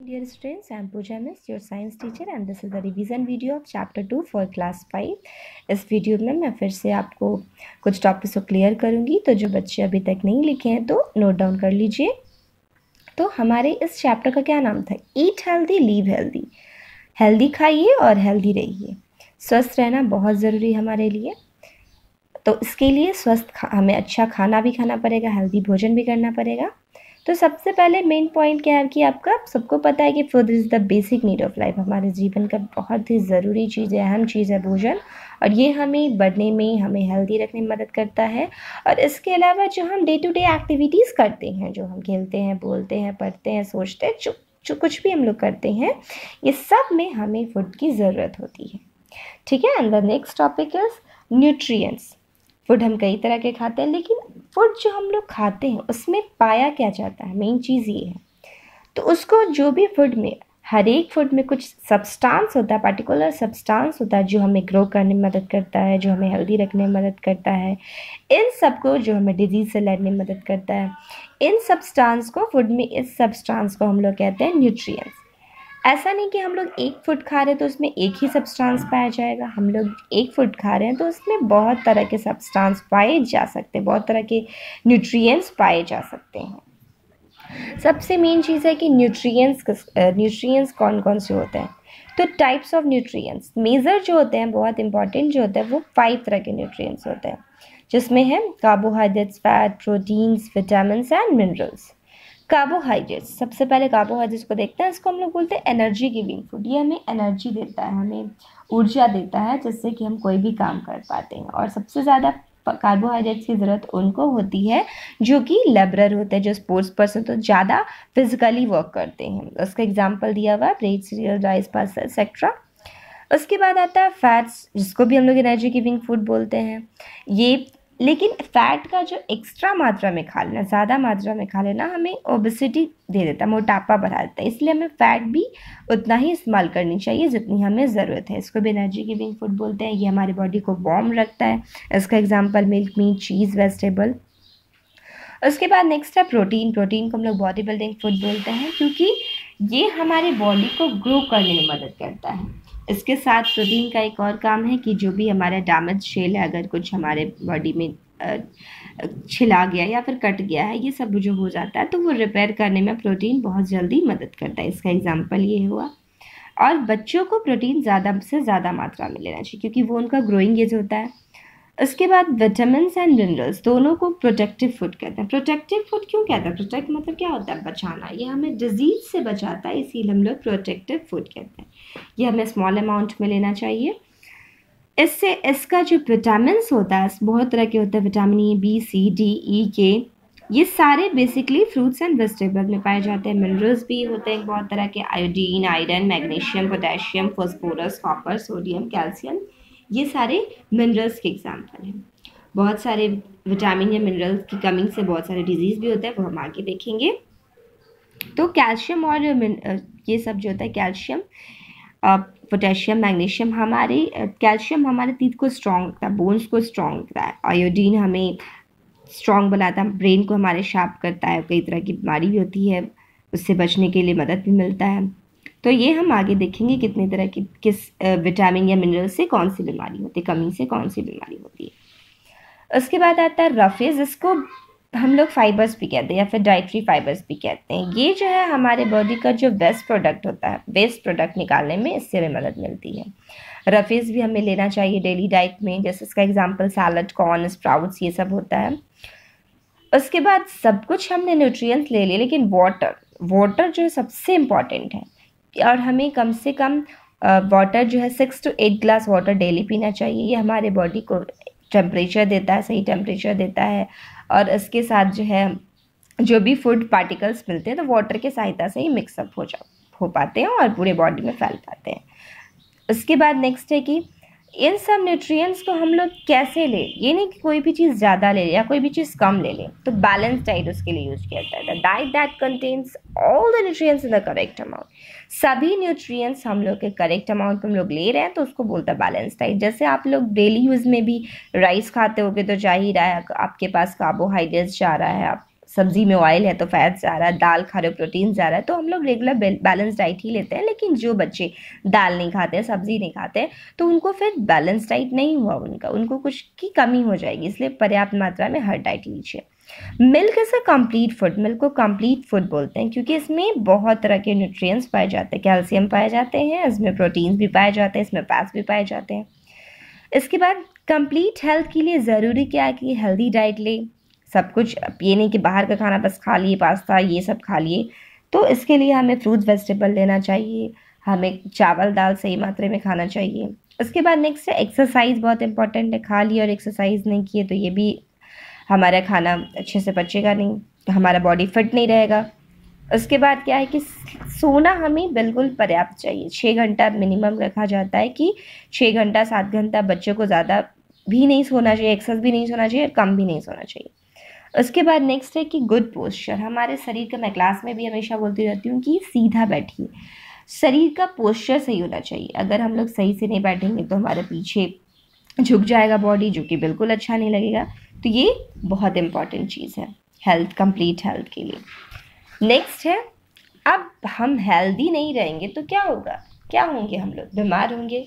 Dear students, I am Pooja Miss, your science teacher and this is the revision video of chapter 2 for class 5. इस video में मैं फिर से आपको कुछ टॉपिक्स को क्लियर करूंगी, तो जो बच्चे अभी तक नहीं लिखे हैं तो नोट डाउन कर लीजिए। तो हमारे इस चैप्टर का क्या नाम था? Eat healthy, leave healthy. Healthy खाइए और हेल्दी रहिए। स्वस्थ रहना बहुत ज़रूरी है हमारे लिए, तो इसके लिए हमें अच्छा खाना भी खाना पड़ेगा, हेल्दी भोजन भी करना पड़ेगा। तो सबसे पहले मेन पॉइंट क्या है कि आपका सबको पता है कि food is the basic need of life. हमारे जीवन का बहुत ही ज़रूरी चीज़ है, अहम चीज़ है भोजन, और ये हमें बढ़ने में, हमें हेल्दी रखने में मदद करता है। और इसके अलावा जो हम डे टू डे एक्टिविटीज़ करते हैं, जो हम खेलते हैं, बोलते हैं, पढ़ते हैं, सोचते हैं, जो कुछ भी हम लोग करते हैं, ये सब में हमें फूड की ज़रूरत होती है। ठीक है। And the next topic is nutrients. Food हम कई तरह के खाते हैं, लेकिन फूड जो हम लोग खाते हैं उसमें पाया क्या जाता है, मेन चीज़ ये है। तो उसको जो भी फूड में, हर एक फूड में कुछ सब्सटेंस होता है, पर्टिकुलर सब्सटेंस होता है जो हमें ग्रो करने में मदद करता है, जो हमें हेल्दी रखने में मदद करता है, इन सबको, जो हमें डिजीज़ से लड़ने में मदद करता है, इन सब्सटेंस को फूड में, इस सब्सटेंस को हम लोग कहते हैं न्यूट्रिएंट्स। ऐसा नहीं कि हम लोग एक फूड खा रहे हैं तो उसमें एक ही सब्सटेंस पाया जाएगा। हम लोग एक फूड खा रहे हैं तो उसमें बहुत तरह के सब्सटेंस पाए जा सकते हैं, बहुत तरह के न्यूट्रिएंट्स पाए जा सकते हैं। सबसे मेन चीज़ है कि न्यूट्रिएंट्स कौन कौन से होते हैं। तो टाइप्स ऑफ न्यूट्रिएंट्स मेजर जो होते हैं, बहुत इंपॉर्टेंट जो होते हैं, वो 5 तरह के न्यूट्रिएंट्स होते हैं, जिसमें है carbohydrates, fat, proteins, vitamins and minerals. Carbohydrates, सबसे पहले कार्बोहाइड्रेट्स को देखते हैं। इसको हम लोग बोलते हैं एनर्जी गिविंग फूड। ये हमें एनर्जी देता है, हमें ऊर्जा देता है, जिससे कि हम कोई भी काम कर पाते हैं। और सबसे ज़्यादा कार्बोहाइड्रेट्स की ज़रूरत उनको होती है जो कि लेबरर होते हैं, जो स्पोर्ट्स पर्सन, तो ज़्यादा फिजिकली वर्क करते हैं। उसका एग्जाम्पल दिया हुआ है, bread, serial, rice, pasta etcetera. उसके बाद आता है फैट्स, जिसको भी हम लोग एनर्जी गिविंग फूड बोलते हैं। ये, लेकिन फैट का जो एक्स्ट्रा मात्रा में खा लेना, ज़्यादा मात्रा में खा लेना, हमें ओबेसिटी दे देता है, मोटापा बढ़ा देता है। इसलिए हमें फैट भी उतना ही इस्तेमाल करनी चाहिए जितनी हमें ज़रूरत है। इसको भी एनर्जी गिविंग फूड बोलते हैं। ये हमारी बॉडी को वार्म रखता है। इसका एग्जांपल मिल्क, मीट, चीज़, वेजिटेबल। उसके बाद नेक्स्ट है प्रोटीन। प्रोटीन को हम लोग बॉडी बिल्डिंग फूड बोलते हैं, क्योंकि ये हमारी बॉडी को ग्रो करने में मदद करता है। इसके साथ प्रोटीन का एक और काम है कि जो भी हमारा डैमेज सेल है, अगर कुछ हमारे बॉडी में छिला गया या फिर कट गया है, ये सब जो हो जाता है, तो वो रिपेयर करने में प्रोटीन बहुत जल्दी मदद करता है। इसका एग्जाम्पल ये हुआ। और बच्चों को प्रोटीन ज़्यादा से ज़्यादा मात्रा में लेना चाहिए, क्योंकि वो उनका ग्रोइंग एज होता है। उसके बाद विटामिन्स एंड मिनरल्स, दोनों को प्रोटेक्टिव फूड कहते हैं। प्रोटेक्टिव फूड क्यों कहते हैं? प्रोटेक्ट मतलब क्या होता है? बचाना। ये हमें डिजीज से बचाता है, इसीलिए हम लोग प्रोटेक्टिव फूड कहते हैं। ये हमें स्मॉल अमाउंट में लेना चाहिए। इससे इसका जो विटामिन्स होता है, बहुत तरह के होते हैं, विटामिन ई, बी, सी, डी, ई, के, ये सारे बेसिकली फ्रूट्स एंड वेजिटेबल में पाए जाते हैं। मिनरल्स भी होते हैं बहुत तरह के, iodine, iron, magnesium, potassium, phosphorus, copper, sodium, calcium, ये सारे मिनरल्स के एग्जाम्पल हैं। बहुत सारे विटामिन या मिनरल्स की कमी से बहुत सारे डिजीज़ भी होते हैं, वो हम आगे देखेंगे। तो कैल्शियम और ये सब जो होता है, कैल्शियम, पोटेशियम, मैग्नीशियम, कैल्शियम हमारे टीथ को स्ट्रॉन्ग रखता है, बोन्स को स्ट्रॉन्ग रखता है। आयोडीन हमें स्ट्रॉन्ग बनाता है, ब्रेन को हमारे शार्प करता है। कई तरह की बीमारी भी होती है, उससे बचने के लिए मदद भी मिलता है। तो ये हम आगे देखेंगे कितनी तरह की, किस विटामिन या मिनरल से कौन सी बीमारी होती है, कमी से कौन सी बीमारी होती है। उसके बाद आता है रफेज, इसको हम लोग फाइबर्स भी कहते हैं या फिर डाइटरी फाइबर्स भी कहते हैं। ये जो है हमारे बॉडी का जो वेस्ट प्रोडक्ट होता है, वेस्ट प्रोडक्ट निकालने में इससे हमें मदद मिलती है। रफेज भी हमें लेना चाहिए डेली डाइट में, जैसे इसका एग्जांपल सैलड, कॉर्न, स्प्राउट्स, ये सब होता है। उसके बाद सब कुछ हमने न्यूट्रिएंट्स ले लिए, लेकिन वाटर जो है सबसे इम्पॉर्टेंट है, और हमें कम से कम वाटर जो है 6 to 8 ग्लास वाटर डेली पीना चाहिए। ये हमारे बॉडी को टेम्परेचर देता है, सही टेम्परेचर देता है। और इसके साथ जो है, जो भी फूड पार्टिकल्स मिलते हैं, तो वाटर के सहायता से ही मिक्सअप हो पाते हैं और पूरे बॉडी में फैल पाते हैं। उसके बाद नेक्स्ट है कि इन सब न्यूट्रिएंट्स को हम लोग कैसे लें। ये नहीं कि कोई भी चीज़ ज़्यादा ले लें या कोई भी चीज़ कम ले लें। तो बैलेंस डाइट उसके लिए यूज किया जाता है। Diet that contains all the nutrients in the correct amount. सभी न्यूट्रिएंट्स हम लोग के करेक्ट अमाउंट में हम लोग ले रहे हैं, तो उसको बोलता है बैलेंस डाइट। जैसे आप लोग डेली यूज़ में भी राइस खाते होगे, तो जा ही रहा है, आपके पास कार्बोहाइड्रेट्स जा रहा है, आप सब्जी में ऑयल है तो फैट जा रहा है, दाल खा रहे हो प्रोटीन जा रहा है, तो हम लोग रेगुलर बैलेंस डाइट ही लेते हैं। लेकिन जो बच्चे दाल नहीं खाते, सब्जी नहीं खाते, तो उनको फिर बैलेंस डाइट नहीं हुआ, उनको कुछ की कमी हो जाएगी। इसलिए पर्याप्त मात्रा में हर डाइट लीजिए। Milk is a complete food, milk को कंप्लीट फूड बोलते हैं क्योंकि इसमें बहुत तरह के न्यूट्रिएंट्स पाए जाते हैं, कैल्शियम पाए जाते हैं, इसमें प्रोटीन्स भी पाए जाते हैं, इसमें फैट्स भी पाए जाते हैं। इसके बाद कंप्लीट हेल्थ के लिए ज़रूरी क्या है कि हेल्दी डाइट ले। सब कुछ ये नहीं कि बाहर का खाना बस खा लिए, पास्ता ये सब खा लिए। तो इसके लिए हमें फ्रूट्स वेजिटेबल लेना चाहिए, हमें चावल दाल सही मात्रा में खाना चाहिए। उसके बाद नेक्स्ट है एक्सरसाइज, बहुत इंपॉर्टेंट है। खा लिया और एक्सरसाइज नहीं किए तो ये भी हमारा खाना अच्छे से पचेगा नहीं, तो हमारा बॉडी फिट नहीं रहेगा। उसके बाद क्या है कि सोना हमें बिल्कुल पर्याप्त चाहिए। 6 घंटा मिनिमम रखा जाता है कि 6 घंटा 7 घंटा, बच्चों को ज़्यादा भी नहीं सोना चाहिए, एक्सेस भी नहीं सोना चाहिए, कम भी नहीं सोना चाहिए। उसके बाद नेक्स्ट है कि गुड पोस्चर, हमारे शरीर का, मैं क्लास में भी हमेशा बोलती रहती हूँ कि सीधा बैठिए, शरीर का पोस्चर सही होना चाहिए। अगर हम लोग सही से नहीं बैठेंगे तो हमारे पीछे झुक जाएगा बॉडी, जो कि बिल्कुल अच्छा नहीं लगेगा। तो ये बहुत इंपॉर्टेंट चीज़ है हेल्थ, कंप्लीट हेल्थ के लिए। नेक्स्ट है, अब हम हेल्दी नहीं रहेंगे तो क्या होगा, क्या होंगे हम लोग, बीमार होंगे।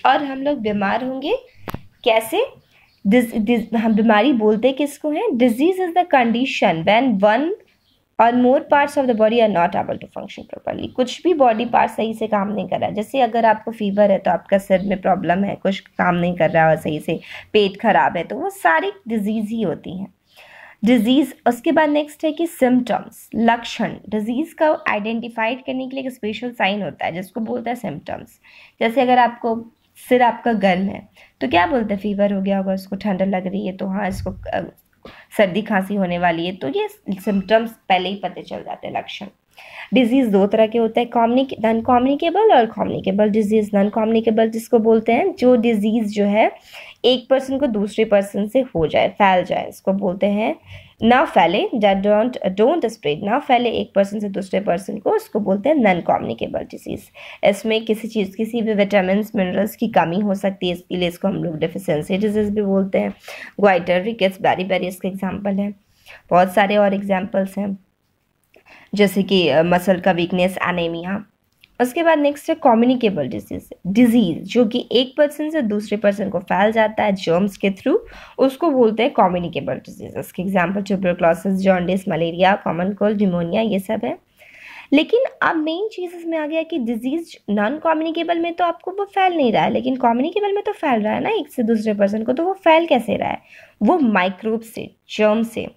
और हम लोग बीमार होंगे कैसे, हम बीमारी बोलते किसको हैं, disease is the condition when one or more parts of the body are not able to function properly. कुछ भी बॉडी पार्ट सही से काम नहीं कर रहा है। जैसे अगर आपको फीवर है तो आपका सिर में प्रॉब्लम है, कुछ काम नहीं कर रहा है सही से, पेट खराब है, तो वो सारी डिजीज़ ही होती हैं, डिजीज़। उसके बाद नेक्स्ट है कि सिम्टम्स, लक्षण। डिजीज़ का आइडेंटिफाइड करने के लिए एक स्पेशल साइन होता है जिसको बोलते हैं सिम्टम्स। जैसे अगर आपको सिर आपका गर्म है तो क्या बोलते हैं, फीवर हो गया होगा, उसको ठंड लग रही है तो हाँ इसको सर्दी खांसी होने वाली है, तो ये सिम्टम्स पहले ही पता चल जाते हैं, लक्षण। डिजीज़ 2 तरह के होते हैं, नॉन कम्युनिकेबल और कम्युनिकेबल डिजीज़। नॉन कम्युनिकेबल जिसको बोलते हैं जो डिजीज़ जो है एक पर्सन को दूसरे पर्सन से हो जाए, फैल जाए, इसको बोलते हैं ना फैले, डोंट स्प्रेड, ना फैले एक पर्सन से दूसरे पर्सन को, उसको बोलते हैं नॉन कम्युनिकेबल डिजीज़। इसमें किसी भी विटामिन मिनरल्स की कमी हो सकती है, इसके लिए इसको हम लोग डेफिशिएंसी डिजीज़ भी बोलते हैं। ग्वाइटर, रिकेट्स, बेरी इसके एग्जाम्पल हैं। बहुत सारे और एग्जाम्पल्स हैं जैसे कि मसल का वीकनेस, एनीमिया। उसके बाद नेक्स्ट है कम्युनिकेबल डिजीज़ जो कि एक पर्सन से दूसरे पर्सन को फैल जाता है जर्म्स के थ्रू, उसको बोलते हैं कम्युनिकेबल डिजीज़। इसके example tuberculosis, jaundice, malaria, common cold, pneumonia, ये सब है। लेकिन अब मेन चीज़ इसमें आ गया कि डिजीज़ नॉन कम्युनिकेबल में तो आपको वो फैल नहीं रहा है, लेकिन कम्युनिकेबल में तो फैल रहा है ना एक से दूसरे पर्सन को। तो वो फैल कैसे रहा है, वो माइक्रोब से, जर्म से,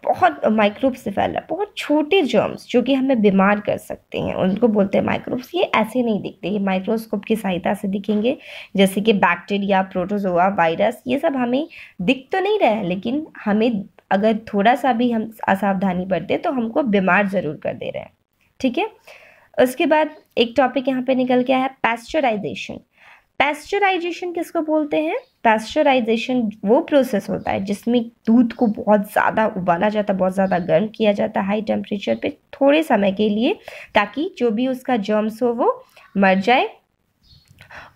बहुत माइक्रोब से फैल रहा है, बहुत छोटे जर्म्स जो कि हमें बीमार कर सकते हैं, उनको बोलते हैं माइक्रोब्स। ये ऐसे नहीं दिखते, ये माइक्रोस्कोप की सहायता से दिखेंगे, जैसे कि बैक्टीरिया, प्रोटोजोआ, वायरस, ये सब हमें दिख तो नहीं रहे हैं, लेकिन हमें अगर थोड़ा सा भी हम असावधानी बरतें तो हमको बीमार ज़रूर कर दे रहे हैं, ठीक है। उसके बाद एक टॉपिक यहाँ पे निकल गया है पैस्चराइजेशन। पैस्चराइजेशन किसको बोलते हैं, पैस्चराइजेशन वो प्रोसेस होता है जिसमें दूध को बहुत ज़्यादा उबाला जाता है, बहुत ज़्यादा गर्म किया जाता है हाई टेम्परेचर पे थोड़े समय के लिए, ताकि जो भी उसका जर्म्स हो वो मर जाए,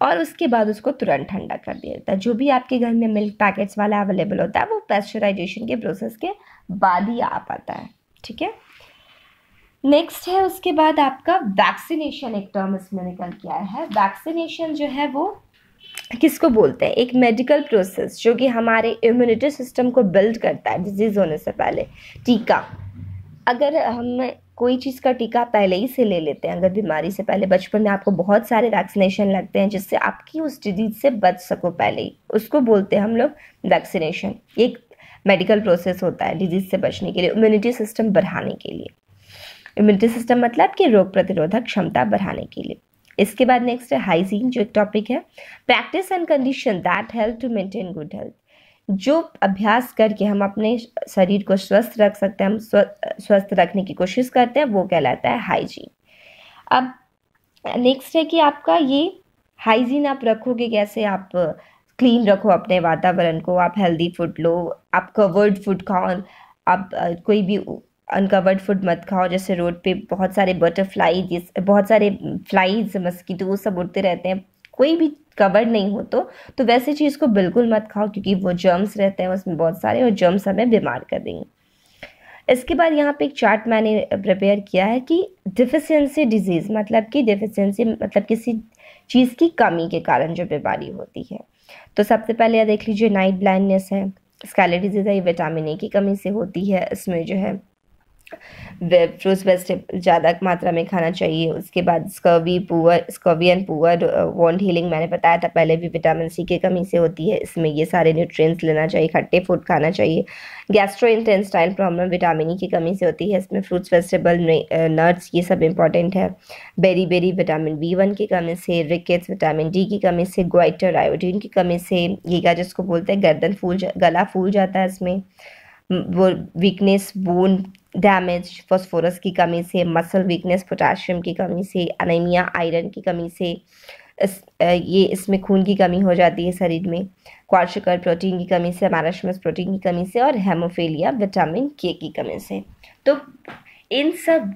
और उसके बाद उसको तुरंत ठंडा कर दिया जाता है। जो भी आपके घर में मिल्क पैकेट्स वाला अवेलेबल होता है वो पैस्चराइजेशन के प्रोसेस के बाद ही आ पाता है, ठीक है। नेक्स्ट है उसके बाद आपका वैक्सीनेशन, एक टर्म इसमें निकल के आया है। वैक्सीनेशन जो है वो किसको बोलते हैं, एक मेडिकल प्रोसेस जो कि हमारे इम्यूनिटी सिस्टम को बिल्ड करता है डिजीज़ होने से पहले। टीका, अगर हम कोई चीज़ का टीका पहले ही से ले लेते हैं, अगर बीमारी से पहले, बचपन में आपको बहुत सारे वैक्सीनेशन लगते हैं जिससे आपकी उस डिजीज़ से बच सको पहले ही, उसको बोलते हैं हम लोग वैक्सीनेशन। एक मेडिकल प्रोसेस होता है डिजीज़ से बचने के लिए, इम्यूनिटी सिस्टम बढ़ाने के लिए। इम्यूनिटी सिस्टम मतलब कि रोग प्रतिरोधक क्षमता बढ़ाने के लिए। इसके बाद नेक्स्ट है हाइजीन, जो एक टॉपिक है। Practice and condition that help to maintain good health, जो अभ्यास करके हम अपने शरीर को स्वस्थ रख सकते हैं, हम स्वस्थ रखने की कोशिश करते हैं, वो कहलाता है हाइजीन। अब नेक्स्ट है कि आपका ये हाइजीन आप रखोगे कैसे, आप क्लीन रखो अपने वातावरण को, आप हेल्दी फूड लो, आप कवर्ड फूड खाओ, आप कोई भी अनकवर्ड फूड मत खाओ। जैसे रोड पे बहुत सारे बटरफ्लाई, बहुत सारे फ्लाइज, मस्कीटो, वो सब उड़ते रहते हैं, कोई भी कवर्ड नहीं हो तो वैसे चीज़ को बिल्कुल मत खाओ, क्योंकि वो जर्म्स रहते हैं उसमें बहुत सारे, और जर्म्स हमें बीमार कर देंगे। इसके बाद यहाँ पे एक चार्ट मैंने प्रिपेयर किया है कि डिफिशियंसी डिजीज़ मतलब कि डिफिशियंसी मतलब किसी चीज़ की कमी के कारण जो बीमारी होती है। तो सबसे पहले यह देख लीजिए नाइट ब्लाइंडनेस है, स्कारलेट डिजीज़ है, ये विटामिन ए की कमी से होती है। इसमें जो है फ्रूट्स वेजिटेबल ज़्यादा मात्रा में खाना चाहिए। उसके बाद scurvy and poor wound healing मैंने बताया था पहले भी, विटामिन सी की कमी से होती है। इसमें ये सारे न्यूट्रिएंट्स लेना चाहिए, खट्टे फूड खाना चाहिए। गैस्ट्रोइंटेस्टाइनल प्रॉब्लम विटामिन ई की कमी से होती है। इसमें फ्रूट्स वेजिटेबल नट्स ये सब इंपॉर्टेंट है। बेरी विटामिन B1 की कमी से, रिकेट्स विटामिन डी की कमी से, ग्वाइटर आयोडीन की कमी से, गीगा जिसको बोलते हैं गला फूल जाता है इसमें, वो वीकनेस, बोन डैमेज फास्फोरस की कमी से, मसल वीकनेस पोटाशियम की कमी से, अनीमिया आयरन की कमी से, इसमें खून की कमी हो जाती है शरीर में, क्वार्शकर प्रोटीन की कमी से, माराश्मस प्रोटीन की कमी से, और हेमोफिलिया विटामिन के की कमी से। तो इन सब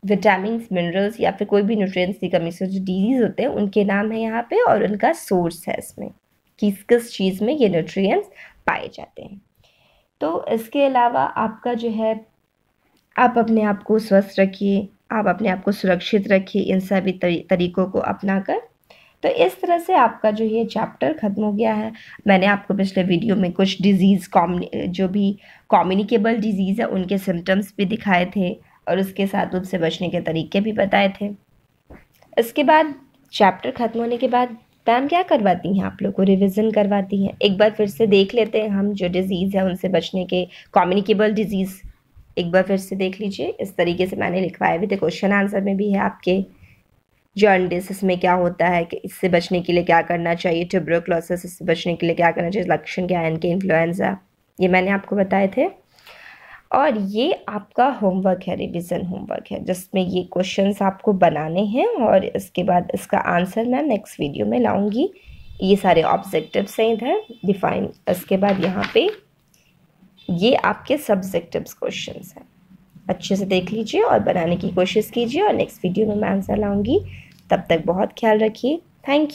विटामिन मिनरल्स या फिर कोई भी न्यूट्रिएंट्स की कमी से जो डिजीज़ होते हैं उनके नाम है यहाँ पे, और उनका सोर्स है इसमें कि किस चीज़ में ये न्यूट्रिएंट्स पाए जाते हैं। तो इसके अलावा आपका जो है, आप अपने आप को स्वस्थ रखिए, आप अपने आप को सुरक्षित रखिए इन सभी तरीकों को अपनाकर। तो इस तरह से आपका जो ये चैप्टर ख़त्म हो गया है। मैंने आपको पिछले वीडियो में कुछ डिजीज़ जो भी कम्युनिकेबल डिजीज़ है उनके सिम्टम्स भी दिखाए थे, और उसके साथ उससे बचने के तरीके भी बताए थे। इसके बाद चैप्टर ख़त्म होने के बाद मैम क्या करवाती हैं, आप लोग को रिवीजन करवाती हैं। एक बार फिर से देख लेते हैं हम जो डिज़ीज़ है उनसे बचने के, कम्युनिकेबल डिजीज़ एक बार फिर से देख लीजिए। इस तरीके से मैंने लिखवाए भी थे, क्वेश्चन आंसर में भी है आपके। जॉन्डिस, इसमें क्या होता है कि इससे बचने के लिए क्या करना चाहिए, ट्यूबरकुलोसिस, इससे बचने के लिए क्या करना चाहिए, लक्षण क्या है इनके, इन्फ्लुएंजा, ये मैंने आपको बताए थे। और ये आपका होमवर्क है, रिवीजन होमवर्क है, जिसमें ये क्वेश्चंस आपको बनाने हैं, और इसके बाद इसका आंसर मैं नेक्स्ट वीडियो में लाऊंगी। ये सारे ऑब्जेक्टिव्स हैं इधर डिफाइन। इसके बाद यहाँ पे ये आपके सब्जेक्टिव्स क्वेश्चंस हैं, अच्छे से देख लीजिए और बनाने की कोशिश कीजिए, और नेक्स्ट वीडियो में मैं आंसर लाऊंगी। तब तक बहुत ख्याल रखिए। Thank you.